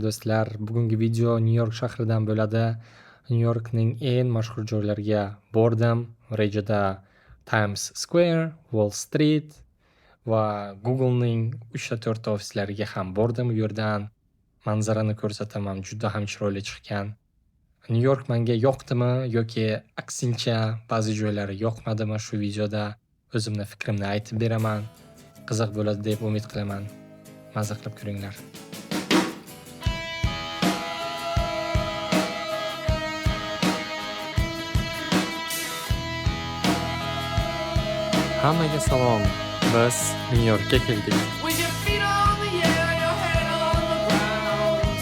do'stlar, bugungi video Nyu-York shahridan bo'ladi. Nyu-Yorkning eng mashhur joylariga bordim. Rejada Times Square, Wall Street va Google'ning 3 ta 4 ta ofislariga ham bordim. U yerdan manzarani ko'rsataman, juda ham chiroyli chiqqan. Nyu-York menga yoqdimi yoki aksincha ba'zi joylari yoqmadimi, shu videoda o'zimning fikrimni aytib beraman. Qiziq bo'ladi deb umid qilaman. Maza qilib ko'ringlar. Hammaga salom. Biz Nyu-Yorkka keldik. With your feet on the air, your head on the ground.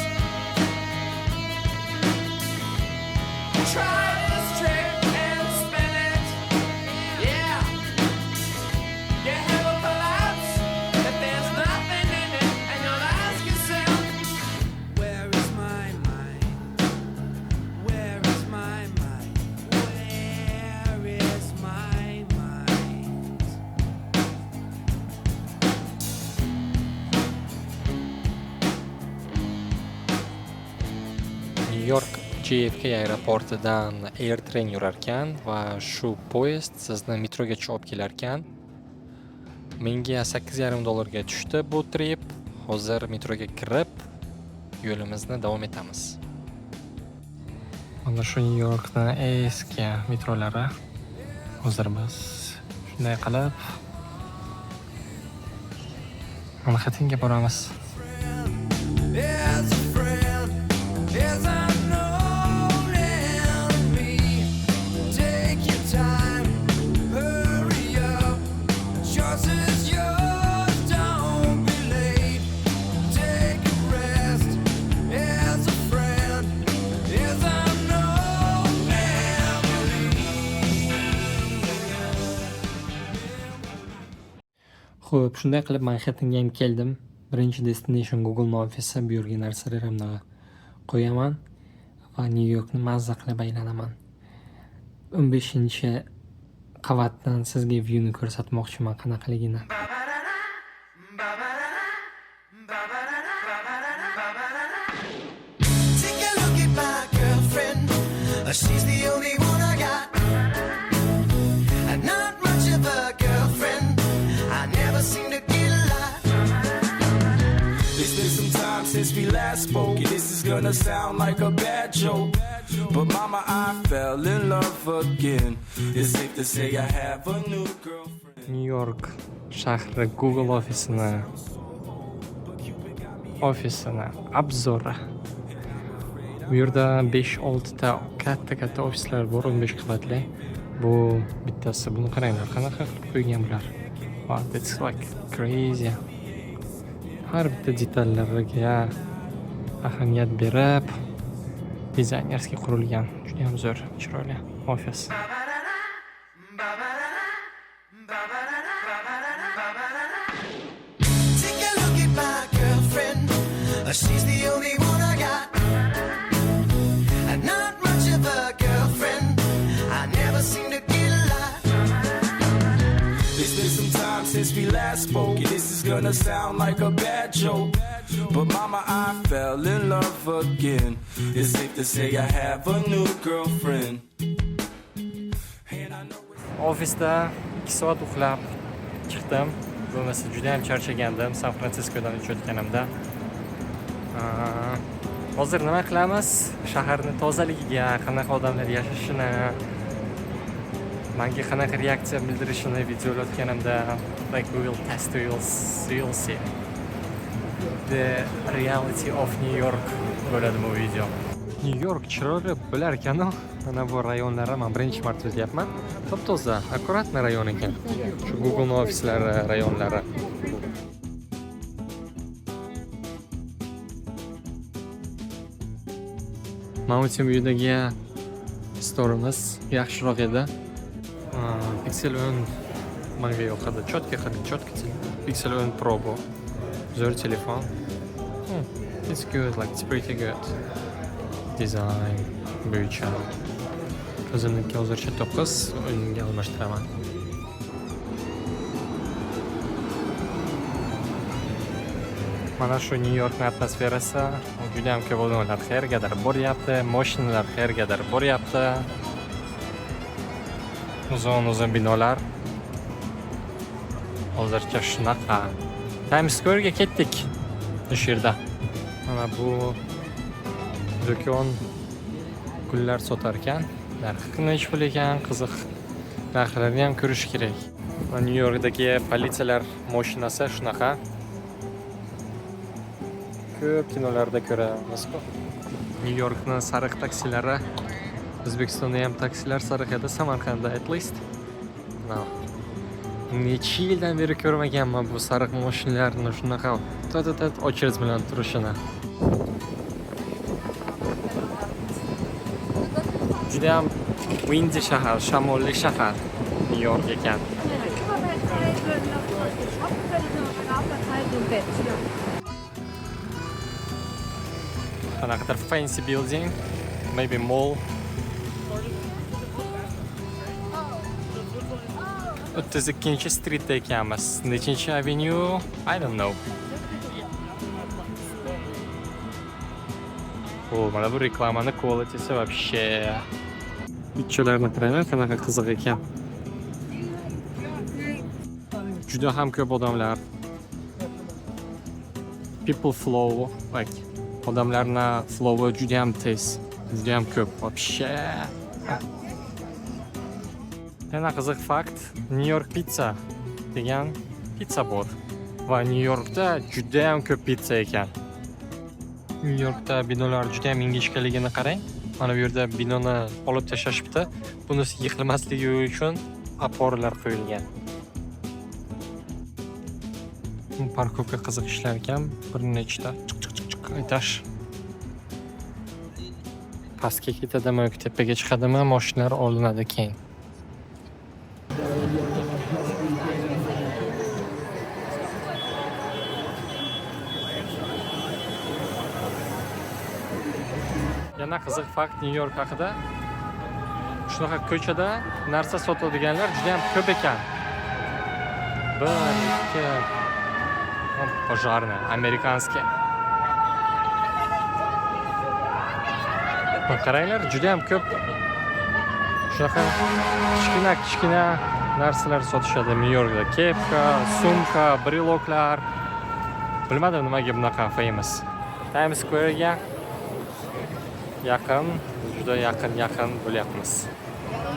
Try this trick and spin it. Yeah. Your head will collapse if there's nothing in it, and you'll ask yourself, where is my mind? Where is my mind? Where is my mind? Nyu-York JFK aeroportidan Air Train yurar ekan va shu poyezd sizni metrogacha olib kelar ekan. Menga $8.5 tushdi bu trip. Hozir metroga kirib, yo'limizni davom etamiz. Mana shu Nyu-Yorkning eski metrolari. Hozir biz shunday qilib Manhattanga boramiz. As a friend, as unknown enemy. Take your time, hurry up. Choice is yours, don't be late. Take a rest, as a friend, as unknown enemy. Xo'p, shunday qilib Manhattanga ham keldim. Birinchi destination Google ofisi, bu yerga narsalarimni qo'yaman va Nyu-Yorkni mazza qilib aylanaman. 15-qavatdan sizga viewni ko'rsatmoqchiman qanaqaligini. Take a look at my girlfriend. She's the only one I got. Not much of a girlfriend. I never seem to get a lot. It's been some time since we last spoke, and this is gonna sound like a bad joke. But mama, I fell in love again. It's safe to say I have a new girlfriend. Nyu-York shahri Google ofisini obzori. Bu yerda 5-6 ta katta ofislar bor, 15 qavatli. Bu bittasi, buni qaranglar, qanaqa qilib qo'ygan bular. Wow, that's like crazy. Har bitta detallariga ahamiyat berib, dizaynerskiy qurilgan, juda ham zo'r, chiroyli ofis. Take a look at my girlfriend. She's the only one I got. Not much of a girlfriend. I never seem to get a lot. It's been some time since we last spoke, and this is gonna sound like a bad joke. But mama, I fell in love again. It's safe to say I have a new girlfriend. And I know it's Ofisda 2 soat uxlab chiqdim. Bo'lmasa juda ham charchagandim San Fransiskodan uchayotganimda. Hozir nima qilamiz? Shaharning tozaligiga, qanaqa odamlar yashashini, menga qanaqa reaksiya bildirishini videolayotganimda, like we will test, we'll see. The reality of New York bo'ladi bu video. New York chiroyli bo'lar ekan. Mana bu rayonlarni men birinchi marta o'tyapman. Top-toza, akkuratni rayon ekan. Shu Google ofislari rayonlari. Mountain View'dagi storimiz yaxshiroq edi. Pixel 10 menga yoqadi. Chotka Pixel 10 Pro bu. Zo'r telefon. It's good, like it's pretty good. Design bo'yicha. O'zimniki hozircha 9, unga almashtiraman. Mana shu Nyu-Yorkning atmosferasi juda ham ko'p odamlar qayergadir boryapti, mashinalar qayergadir boryapti. Uzun binolar. Hozircha shunaqa. Times Square'ga ketdik. O'sha yerda. Mana bu do'kon gullar sotar ekan. Narxi nech pul ekan, qiziq. Narxlarni ham ko'rish kerak. Nyu-Yorkdagi politsiyalar mashinasi shunaqa. Ko'p kinolarda ko'ramiz-ku. Nyu-Yorkning sariq taksilari, O'zbekistonda ham taksilar sariq edi, Samarqandda at least. No. Necha yildan beri ko'rmaganman bu sariq mashinalarni shunaqa ochiriz bilan turishini. Juda ham windy shahar, shamolli shahar Nyu-York ekan. Qanaqadir fancy building, maybe mall. 32 streetda ekanmiz. Nechinchi avenue? I don't know. Mana bu reklamani kvalitasi вообще. Bitchalarni qarang, qanaqa qiziq ekan. Juda ham ko'p odamlar. People flow, like odamlarning flowi juda ham tez, juda ham ko'p вообще. Yana qiziq fakt, New York pizza degan pizza bor va New Yorkda juda ham ko'p pizza ekan. New Yorkda binolar juda ham ingichkaligini qarang. Mana bu yerda binoni olib tashlashibdi. Bunisi yiqilmasligi uchun opораlar qo'yilgan. Parkovka qiziq ishlar ekan, bir nechta chiq aytash. Pastga ketadimi yoki tepaga chiqadimi, mashinalar olinadi keyin. Yana qiziq fakt New York haqida. Shunaqa ko'chada narsa sotadiganlar juda ham ko'p ekan. 1, 2 пожарный, американский. Qaranglar, juda ham ko'p shunaqa kichkina narsalar sotishadi New Yorkda. Kepka, sumka, briloklar. Bilmadim nimaga bunaqa famous. Times Square'ga yaqin, juda yaqin bo'lyapmiz.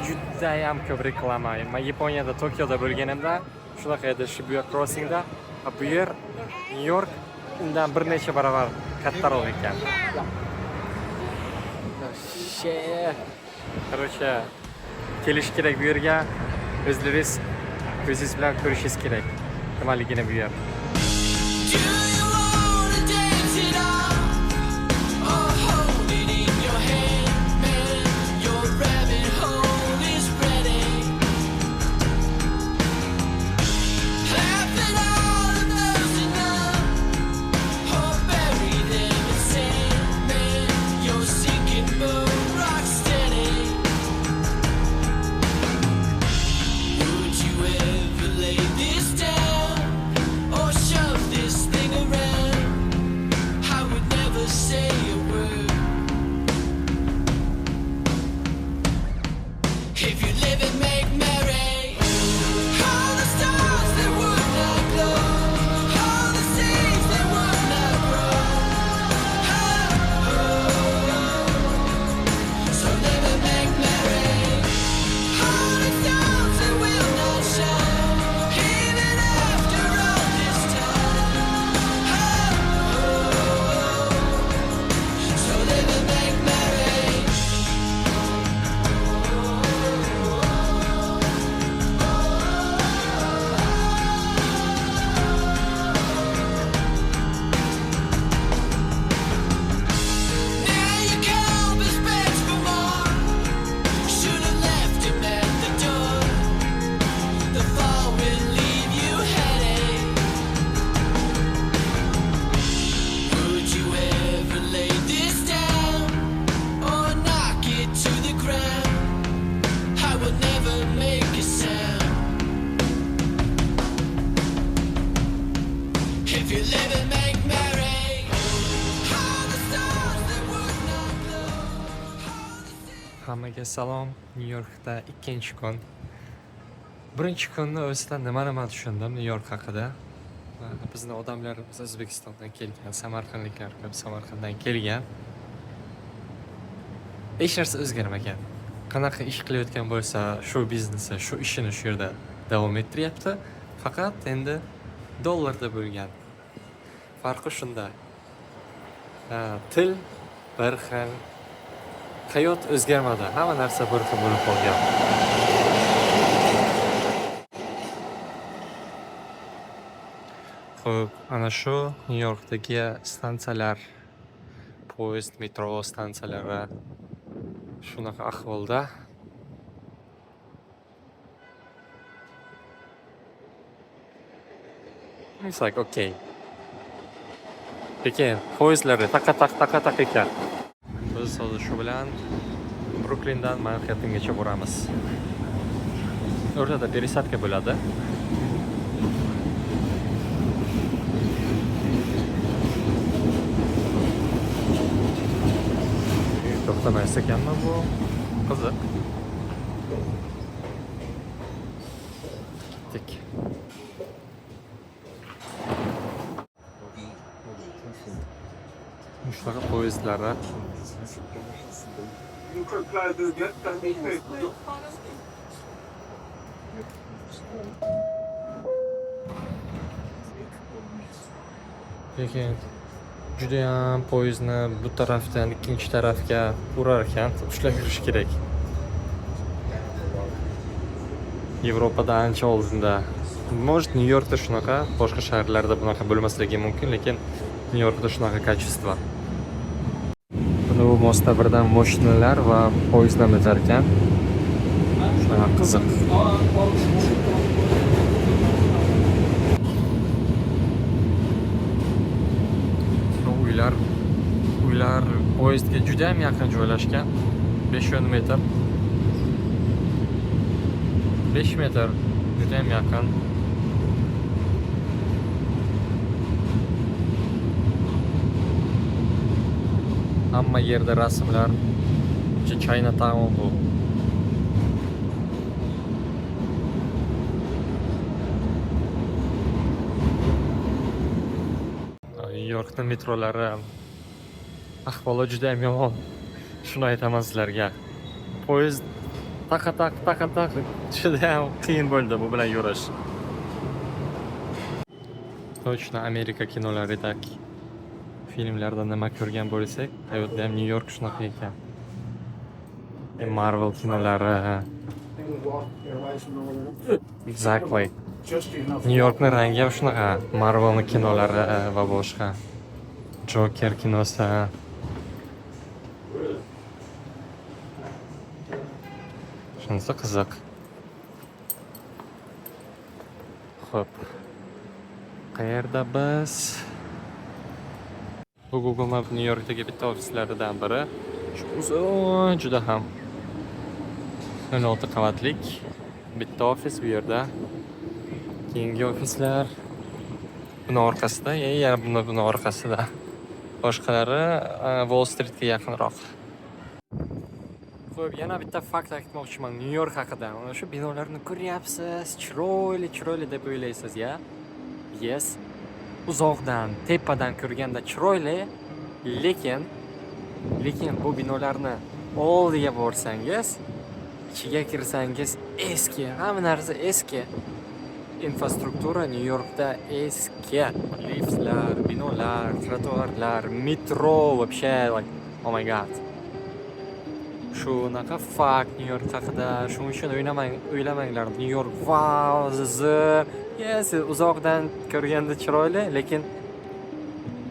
Juda ham ko'p reklama. Men Yaponiyada, Tokioda bo'lganimda shunaqa edi, Shibuya Crossingda. Bu yer New York undan bir necha barobar kattaroq ekan. Короче, kelish kerak bu yerga. O'zlaringiz ko'zingiz bilan ko'rishingiz kerak. Nimaligini bu yer. Would you ever lay this down or Hammaga salom. Nyu-Yorkda ikkinchi kun. Birinchi kunni o'zida nima tushundim Nyu-York haqida. Bizning odamlarimiz O'zbekistondan kelgan, samarqandliklar ko'p Samarqanddan kelgan. Hech narsa o'zgarmagan. Qanaqa ish qilayotgan bo'lsa, shu biznesi, shu ishini shu yerda davom ettiryapti. Faqat endi dollarda bo'lgan. Farqi shunda. Til bir xil, hayot o'zgarmadi. Hamma narsa bir xil bo'lib qolgan. Xo'p, ana shu Nyu-Yorkdagi stansiyalar, poyezd, metro stansiyalari shunaqa ahvolda. It's like okay. Lekin poyezdlari taqa ekan. Biz hozir shu bilan Bruklindan Manhattangacha boramiz. O'rtada пересадка bo'ladi. To'xtamaysa ekanmi bu? Qiziq. Tik. Shunaqa poyezdlari. Lekin judayam poyezdni bu tarafdan ikkinchi tarafga urar ekan, ushlab yurish kerak. Yevropada ancha oldinda. Может, Nyu-Yorkda shunaqa, boshqa shaharlarda bunaqa bo'lmasligi mumkin, lekin Nyu-Yorkda shunaqa kачество. Buni bu mostda birdan mashinalar va poyezdlar o'tar ekan. Shunaqa qiziq. Uylar poyezdga juda ham yaqin joylashgan. 500 metr. 5 metr juda ham yaqin. Hamma yerda rasmlar. Chinatown bu. Nyu-Yorkning metrolari ahvoli juda ham yomon. Shuni aytaman sizlarga. Poyezd taqa juda ham qiyin bo'ldi bu bilan yurish. Точно Amerika kinolaridek filmlarda nima ko'rgan bo'lsak, hayotda ham Nyu-York shunaqa ekan. Marvel kinolari. Exactly. Nyu-Yorkning rangi ham shunaqa. Marvelning kinolari va boshqa. Joker kinosi. Shunisi qiziq. Xo'p. Qayerda biz? Bu Google Maps Nyu-Yorkdagi bitta ofislaridan biri. Shu uzun juda ham 16 qavatlik bitta ofis bu yerda. Keyingi ofislar buni orqasida, yana buni orqasida. Boshqalari Wall Streetga yaqinroq. Xo'p, yana bitta fakt aytmoqchiman Nyu-York haqida. Mana shu binolarni ko'ryapsiz, chiroyli deb o'ylaysiz, ya? Yes. Uzoqdan, tepadan ko'rganda chiroyli, lekin bu binolarni oldiga borsangiz, ichiga kirsangiz eski, hamma narsa eski. Infrastruktura Nyu-Yorkda eski. Liftlar, binolar, trotuarlar, metro, вообще, like, oh my god. Shunaqa fakt Nyu-York haqida, shuning uchun o'ylamanglar. Nyu-York wow, zizir. Yes, uzoqdan ko'rganda chiroyli, lekin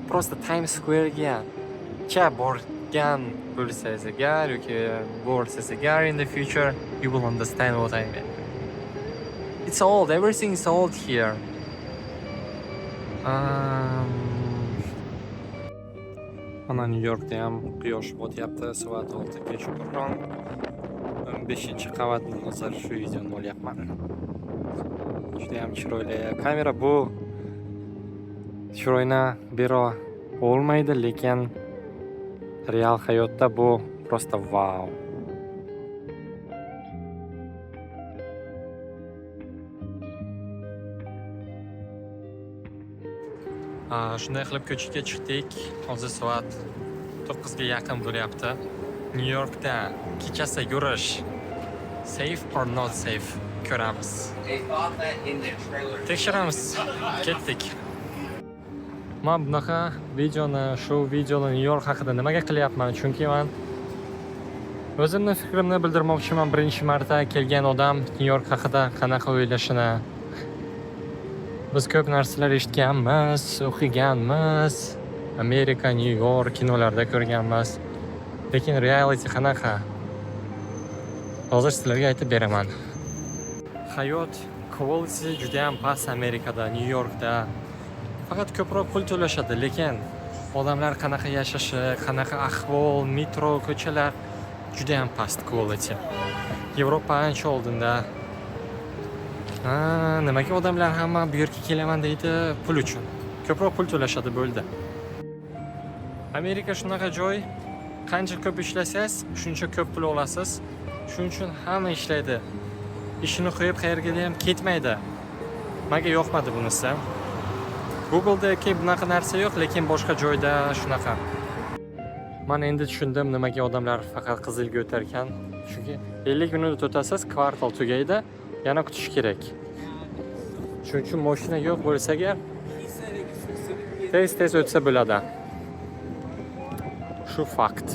просто Times Square'ga borgan bo'lsangiz agar yoki borsangiz agar in the future, you will understand what I mean. It's old, everything is old here. Mana Nyu-Yorkda ham quyosh botyapti, soat 6 kechqurun. 15-qavatni hozir shu videoni olyapman. Juda ham chiroyli. Kamera bu chiroyni bera olmaydi, lekin real hayotda bu просто wow. Shunday qilib ko'chaga chiqdik. Hozir soat 9 ga yaqin bo'lyapti. New Yorkda kechasi yurish safe or not safe ko'ramiz. Tekshiramiz. Ketdik. Men bunaqa shu videoni New York haqida nimaga qilyapman? Chunki men o'zimning fikrimni bildirmoqchiman. Birinchi marta kelgan odam New York haqida qanaqa o'ylashini. Biz ko'p narsalar eshitganmiz, o'qiganmiz. Amerika, New York kinolarda ko'rganmiz. Lekin reality qanaqa? Hozir sizlarga aytib beraman. Hayot quality juda ham past Amerikada, New Yorkda. Faqat ko'proq pul to'lashadi, lekin odamlar qanaqa yashashi, qanaqa ahvol, metro, ko'chalar juda ham past quality. Yevropa ancha oldinda. Nimaga odamlar hamma bu yerga kelaman deydi? Pul uchun. Ko'proq pul to'lashadi bo'ldi. Amerika shunaqa joy, qancha ko'p ishlasangiz, shuncha ko'p pul olasiz. Shuning uchun hamma ishlaydi. Ishini qo'yib qayerga ham ketmaydi. Menga yoqmadi bunisi. Google'da bunaqa narsa yo'q, lekin boshqa joyda shunaqa. Men endi tushundim nimaga odamlar faqat qizilga o'tar ekan. Chunki 50 minut o'tasiz, kvartal tugaydi, yana kutish kerak. Shuning uchun mashina yo'q bo'lsa agar tez o'tsa bo'ladi. Shu fakt.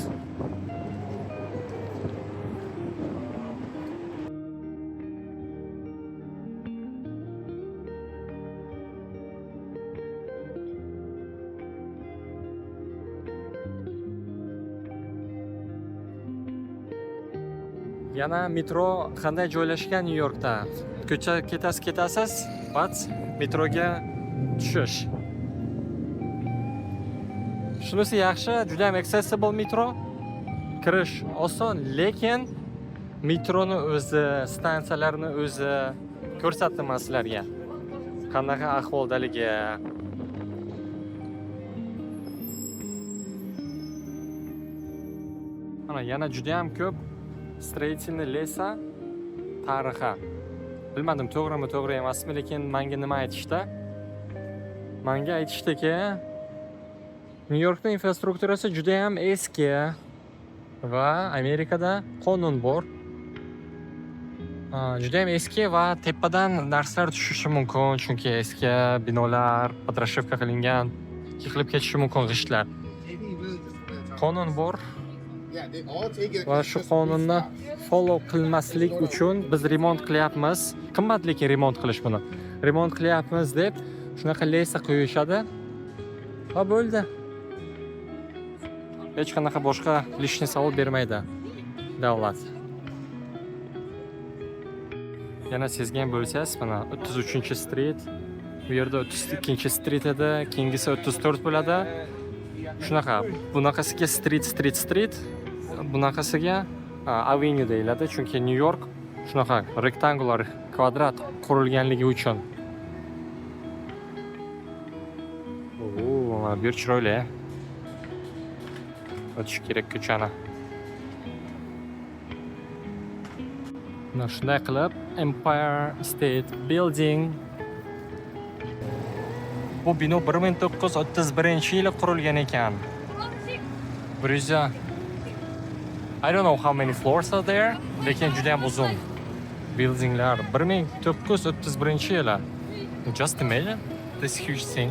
Yana metro qanday joylashgan New Yorkda? Ko'cha ketasiz, metroga tushish. Shunisi yaxshi, juda ham accessible metro. Kirish oson, lekin metroni o'zi, stansiyalarni o'zi ko'rsatdim sizlarga. Qanaqa ahvoldaligi. Mana yana juda ham ko'p Stроительный lesa tarixi. Bilmadim to'g'rimi, to'g'ri emasmi, lekin menga nima aytishdi? Menga aytishdiki, New Yorkning infrastrukturasi juda ham eski va Amerikada qonun bor. Juda ham eski va tepadan narsalar tushishi mumkin, chunki eski binolar podrashevka qilingan, yiqilib ketishi mumkin g'ishtlar. Qonun bor. Va shu qonunni follow qilmaslik uchun biz remont qilyapmiz. Qimmat lekin remont qilish buni. Remont qilyapmiz deb shunaqa lesa qo'yishadi. Va bo'ldi. Hech qanaqa boshqa lishni savol bermaydi davlat. Yana sezgan bo'lsangiz, mana 33-street, bu yerda 32-street edi, keyingisi 34 bo'ladi. Shunaqa, bunaqasiga street, bunaqasiga avenue deyiladi, chunki New York shunaqa rektangular, kvadrat qurilganligi uchun. Bu yer chiroyli. O'tish kerak ko'chani. Mana shunday qilib Empire State Building. Bu bino 1931-yili qurilgan ekan. I don't know how many floors are there, lekin juda ham uzun. Buildinglar 1931-yili. Just imagine this huge thing.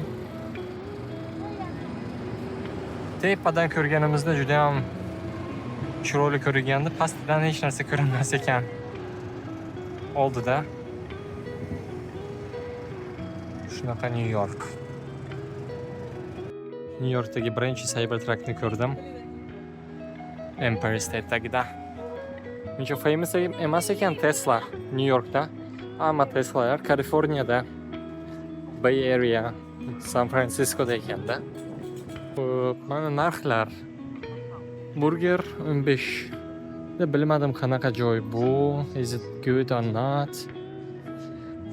Tepadan ko'rganimizda juda ham chiroyli ko'ringandi, pastdan hech narsa ko'rinmas ekan. Oldida shunaqa New York. New Yorkdagi birinchi Cybertruckni ko'rdim. Empire State'dagida. Uncha famous emas ekan Tesla New Yorkda. Hamma Teslalar Kaliforniyada, Bay Area, San Franciscoda ekanda. Mana narxlar. Burger 15. Bilmadim qanaqa joy bu. Is it good or not?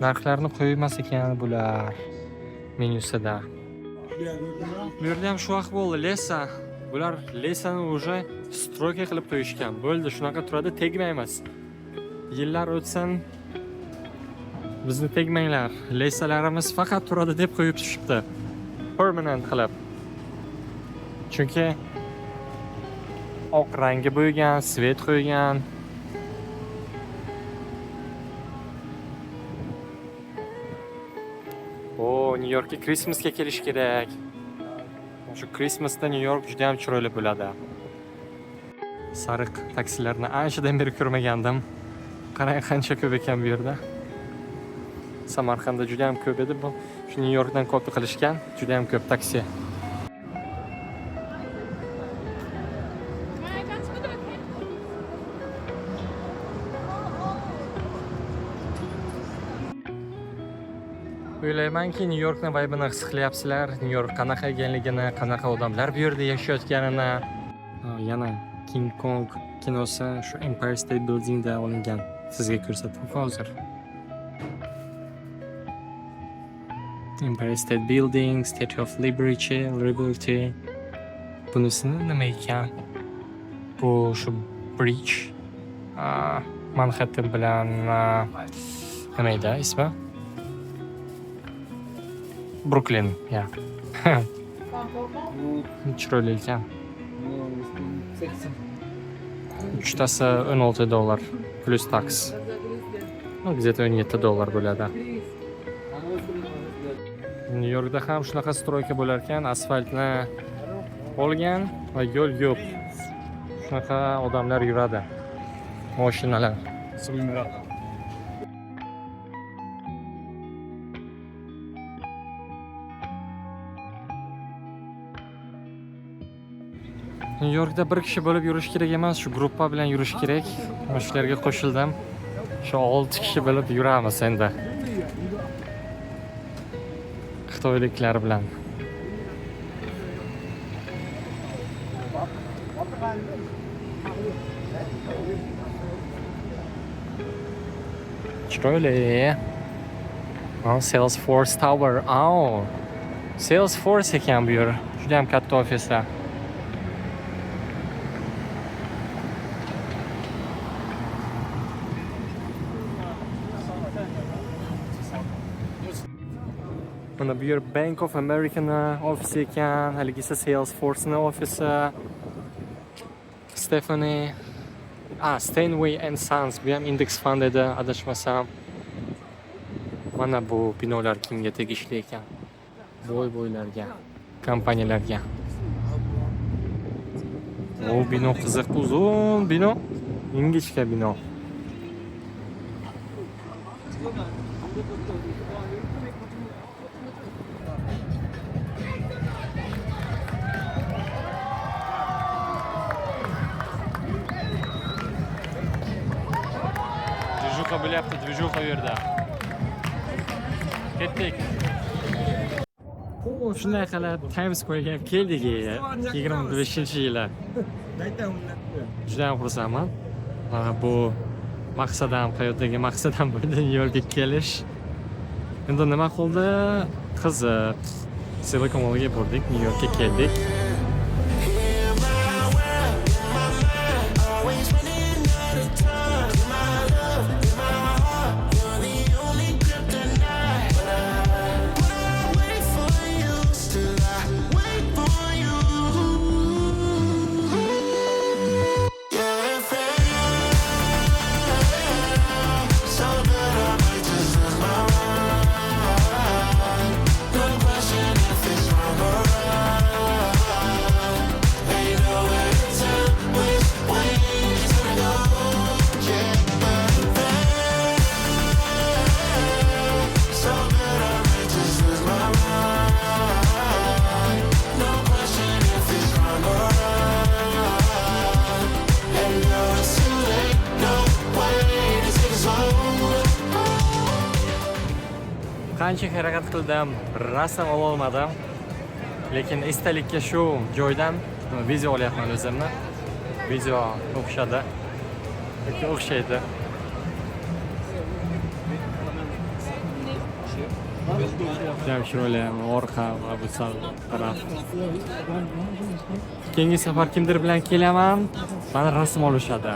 Narxlarni qo'ymas ekan bular menyusida. Bu yerda ham shu ahvol, lesa. Bular lesani уже stroyka qilib qo'yishgan. Bo'ldi, shunaqa turadi, tegmaymiz. Yillar o'tsin, bizni tegmanglar. Lesalarimiz faqat turadi deb qo'yib tushibdi. permanent qilib. Chunki oq rangi bo'ygan, svet qo'ygan. New Yorkga Christmasga kelish kerak. Shu Christmasda New York juda ham chiroyli bo'ladi. Sariq taksilarni anchadan beri ko'rmagandim. Qarang qancha ko'p ekan bu yerda. Samarqandda juda ham ko'p edi bu. Shu New Yorkdan kopi qilishgan, juda ham ko'p taksi. O'ylaymanki, New Yorkning vibe'ini his qilyapsizlar. New York qanaqa ekanligini, qanaqa odamlar bu yerda yashayotganini. Yana King Kong kinosi shu Empire State Building'da olingan. Sizga ko'rsatdim hozir. Empire State Building, Statue of Liberty. Bunisi nima ekan? Bu shu bridge. Manhattan bilan nima edi ismi? Brooklyn, ya. Chiroyli ekan. Uchtasi $16 plus tax. Где-то $17 bo'ladi. New Yorkda ham shunaqa stroyka bo'lar ekan, asfaltni olgan va yo'l yo'q. Shunaqa odamlar yuradi. Mashinalar. New Yorkda bir kishi bo'lib yurish kerak emas, shu gruppa bilan yurish kerak. Shularga qo'shildim. Shu 6 kishi bo'lib yuramiz endi. Xitoyliklar bilan. Chiroyli. Salesforce Tower. Salesforce ekan bu yer. Juda ham katta ofislar. Mana bu yer Bank of America'ni ofisi ekan, haligi esa Salesforce'ni ofisi. Steinway and Sons, bu ham Index Fund edi, adashmasam. Mana bu binolar kimga tegishli ekan? Bo'ylarga, kompaniyalarga. Bu bino qiziq, uzun bino, ingichka bino. Bo'lyapti, движуха bu yerda. Ketdik. Shunday qilib Times Square'ga keldik. 25-yili. Juda ham xursandman. Bu maqsadim, hayotdagi maqsadim bo'ldi New Yorkga kelish. Endi nima qildi? Qiziq. Silicon Valleyga bordik, New Yorkga keldik. Qancha harakat qildim, rasm ola olmadim. Lekin esdalikka shu joydan video olyapman o'zimni. Video o'xshadi. Yoki o'xshaydi. Jam chiroyli orqa va bu taraf. Keyingi safar kimdir bilan kelaman, mani rasm olishadi.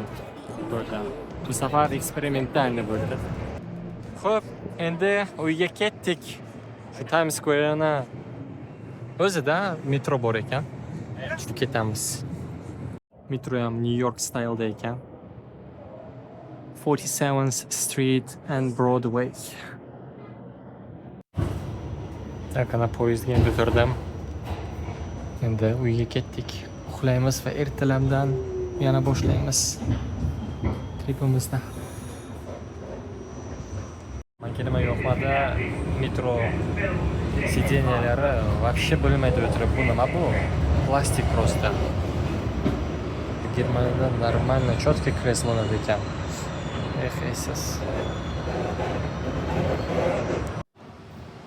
Bu safar eksperimentalni bo'ldi. Xo'p, endi uyga ketdik. Shu Times Square'ni O'zida metro bor ekan. Tushib ketamiz. Metro ham New York style'da ekan. 47th Street and Broadway. Yaqina poyezdga endi o'tirdim. Endi uyga ketdik. Uxlaymiz va ertalamdan yana boshlaymiz tripimizni. Menga nima yoqmadi, metro sideniyalari вообще bo'lmaydi o'tirib. Bu nima bu? Plastik просто. Germaniyada нормально, четко kreslolar ekan. Esiz.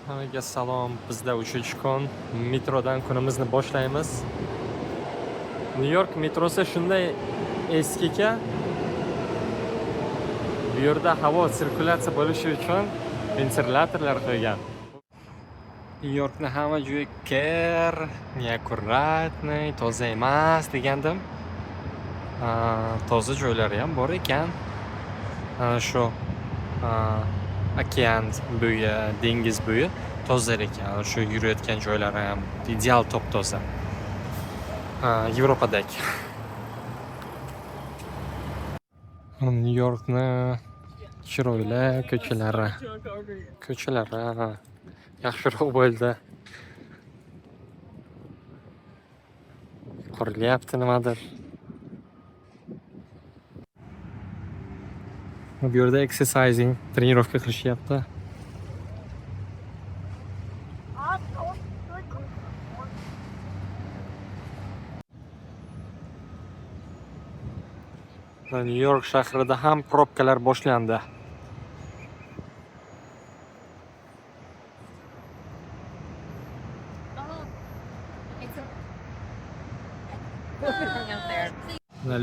Hammaga salom. Bizda 3-kun metrodan kunimizni boshlaymiz. New York metrosi shunday eskika. Bu yerda havo sirkulyatsiya bo'lishi uchun ventilyatorlar qo'ygan. New Yorkni hamma joyi kir, neakkuratniy, toza emas degandim. Toza joylari ham bor ekan. Shu okean bo'yi, dengiz bo'yi toza ekan. Shu yurayotgan joylari ham ideal top-toza. Yevropadagi. New Yorkni chiroyli ko'chalari yaxshiroq bo'ldi. Qurilyapti nimadir. Bu yerda exercising, trenirovka qilishyapti. New York shahrida ham probkalar boshlandi.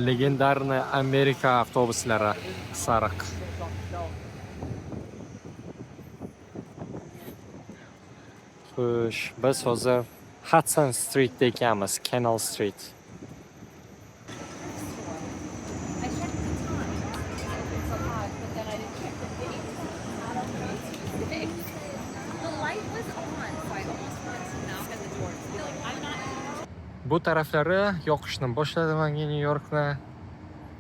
Legendarniy Amerika avtobuslari sariq. Xo'sh, biz hozir Hudson Street'da ekanmiz, Canal Street. Bu taraflari yoqishni boshladi menga New Yorkni.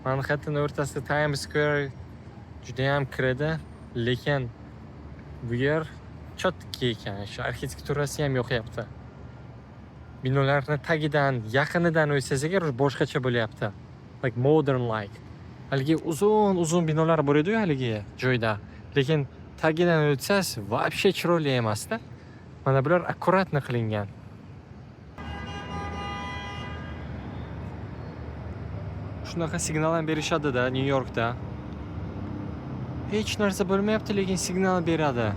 Manhattan o'rtasida Times Square juda ham kiradi, lekin bu yer chotki ekan. Shu arxitekturasi ham yo'qyapti. Binolarni tagidan, yaqinidan o'ysangiz agar boshqacha bo'lyapti. Like modern like. Haligi uzun binolar bor edi-ku haligi joyda. Lekin tagidan o'tsangiz вообще chiroyli emasda. Mana bular akkuratni qilingan. Shunaqa signal ham berishadi-da New Yorkda. Hech narsa bo'lmayapti, lekin signal beradi.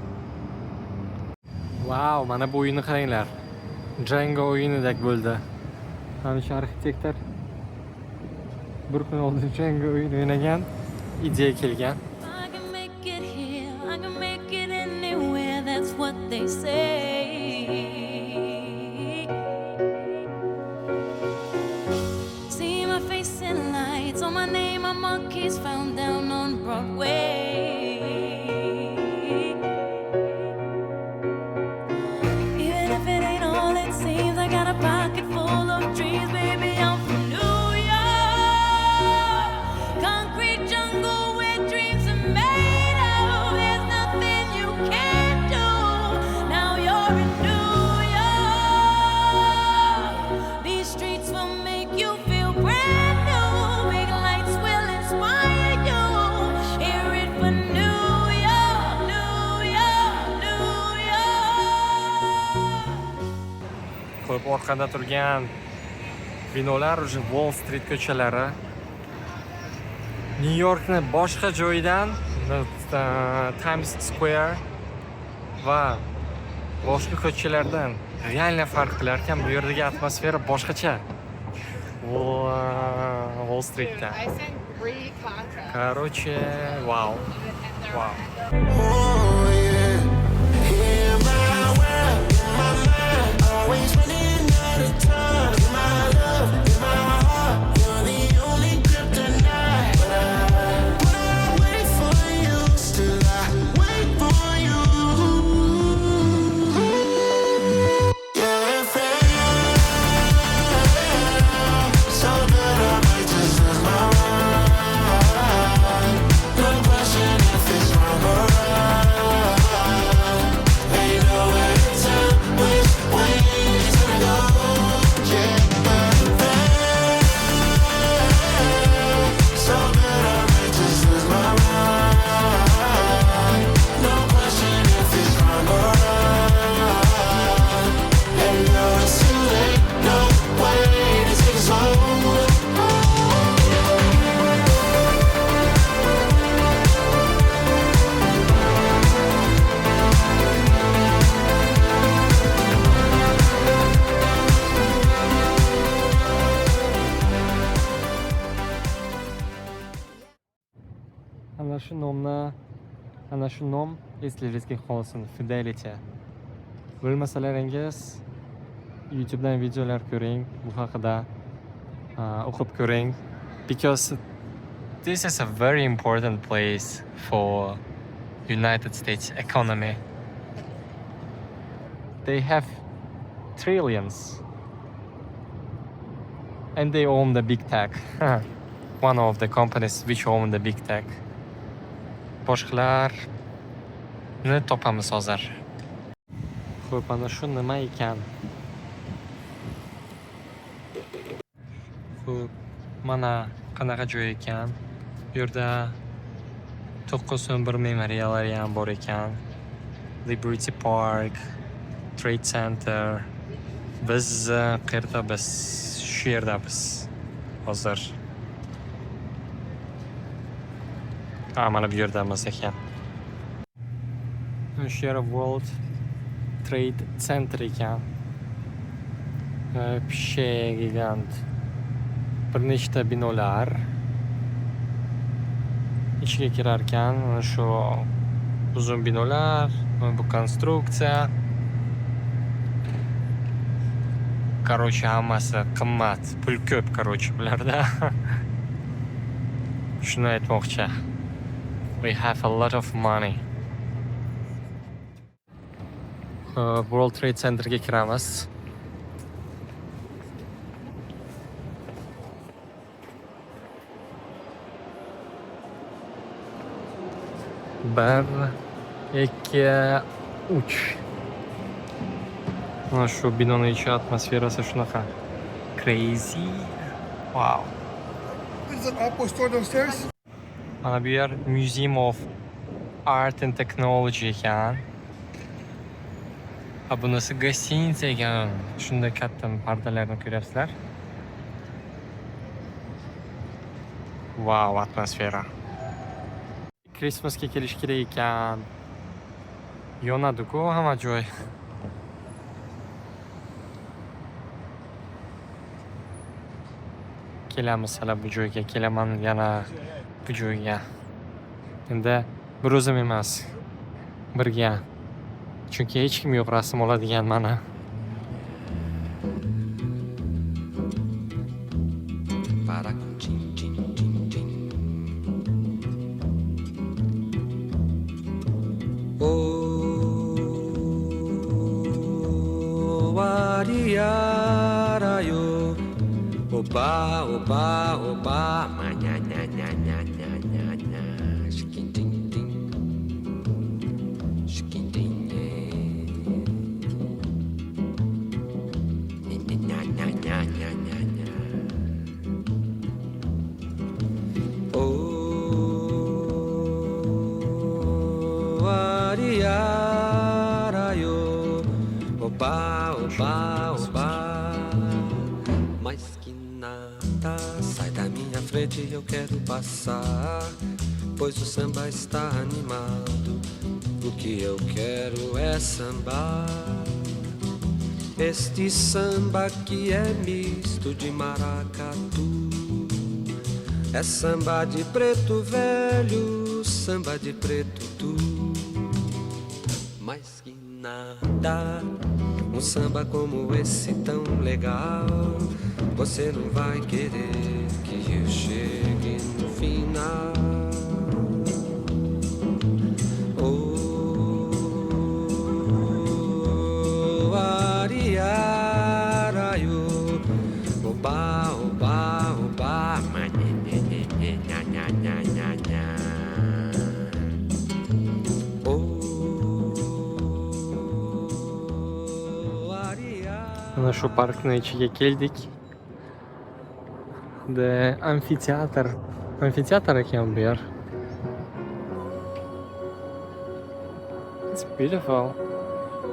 Wow, mana bu o'yinni qaranglar. Django o'yinidek bo'ldi. Mana shu arxitektor bir kun oldin Django o'yini o'ynagan, ideya kelgan. I can make it here, I can make it anywhere, that's what they say. See my face in lights, on my name, my monkeys found down on Broadway. Even if it ain't all it seems, I got a pocket full of dreams, baby, I'm from New York. Concrete jungle where dreams are made of. There's nothing you can't do. Now you're in New York. These streets will make you feel brand new. Big lights will inspire you. Hear it for New York, New York, New York. Ko'p orqada turgan binolar уже Wall Street ko'chalari. New Yorkni boshqa joydan Times Square va boshqa ko'chalardan reально farq qilar ekan. Bu yerdagi atmosfera boshqacha. Wall Streetda. I sent free contract. Короче, wow. Wow. Oh, yeah. In my world, in my mind, always running out of time. In my love, in my heart, you're the only kryptonite. But I wait for you, still I wait for you. You're a friend. Ana shu nom eslaringizga qolsin. Fidelity. Bilmasalaringiz YouTube'dan videolar ko'ring, bu haqida o'qib ko'ring. Because this is a very important place for United States economy. They have trillions. And they own the big tech. One of the companies which own the big tech. Boshqalarni topamiz hozir. Xo'p, ana shu nima ekan? Xo'p, mana qanaqa joy ekan? Bu yerda 911 memoriallari ham bor ekan. Liberty Park, Trade Center. Biz qayerdamiz? Shu yerdamiz hozir. Mana bu yerdamiz ekan. Shu yer World Trade Center ekan. Gigant. Bir nechta binolar. Ichiga kirar ekan. Mana shu uzun binolar, bu konstruksiya. Короче, hammasi qimmat, pul ko'p, короче, bularda. Shuni aytmoqchi. We have a lot of money. World Trade Centerga kiramiz. Bir, ikki, uch. Mana shu binoning ichi atmosferasi shunaqa. Crazy. Wow. Is an Apple store downstairs? Mana bu yer Museum of Art and Technology ekan. Bunisi gostinitsa ekan. Shunda katta pardalarni ko'ryapsizlar. Wow, atmosfera. Christmasga kelish kerak ekan. Yonadi-ku hamma joy. Kelamiz hali bu joyga, kelaman yana bu joyga. Endi bir o'zim emas, birga. Chunki hech kim yo'q rasm oladigan mana. Oba, oba, oba, nya nya nya nya nya nya nya, shikin ding ding, shikin ding nya nya nya nya nya nya. Oh, ariara yo, oba, oba, oba. Mas que nada, sai da minha frente, eu quero passar, pois o samba está animado. O que eu quero é sambar, este samba que é misto de maracatu. É samba de preto velho, samba de preto tu. Mais que nada, um samba como esse tão legal, você não vai querer que eu chegue no final. Oh, ariaraio, oba, oba, oba, nha, nha, nha, nha, nha, nha. Mana shu parkning ichiga keldik. The amfiteatr ekan bu yer. It's beautiful.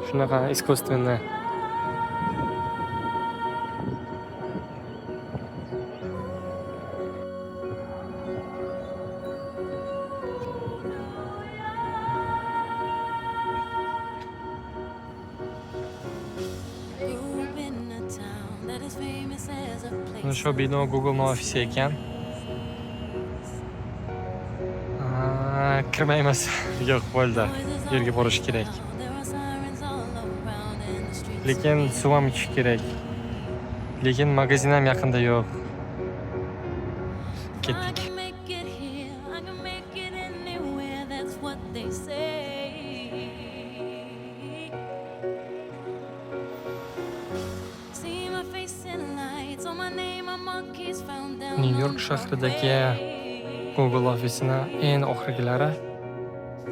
Shunaqa искусственный. Shu bino Google'ning ofisi ekan. kirmaymiz. Yo'q, bo'ldi. Yerga borish kerak. Lekin suv ham ichish kerak. Lekin magazin ham yaqinda yo'q. I Ketdik. can make it here, I can make it anywhere, that's what they say. See my face in lights, on my name a monkey's found down New York on shahridagi Broadway. Google ofisini eng oxirgilari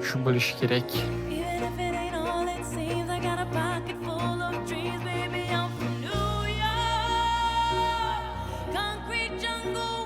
shu bo'lishi kerak. Even if it ain't all it seems, I got a pocket full of dreams, baby, I'm from New York. Concrete jungle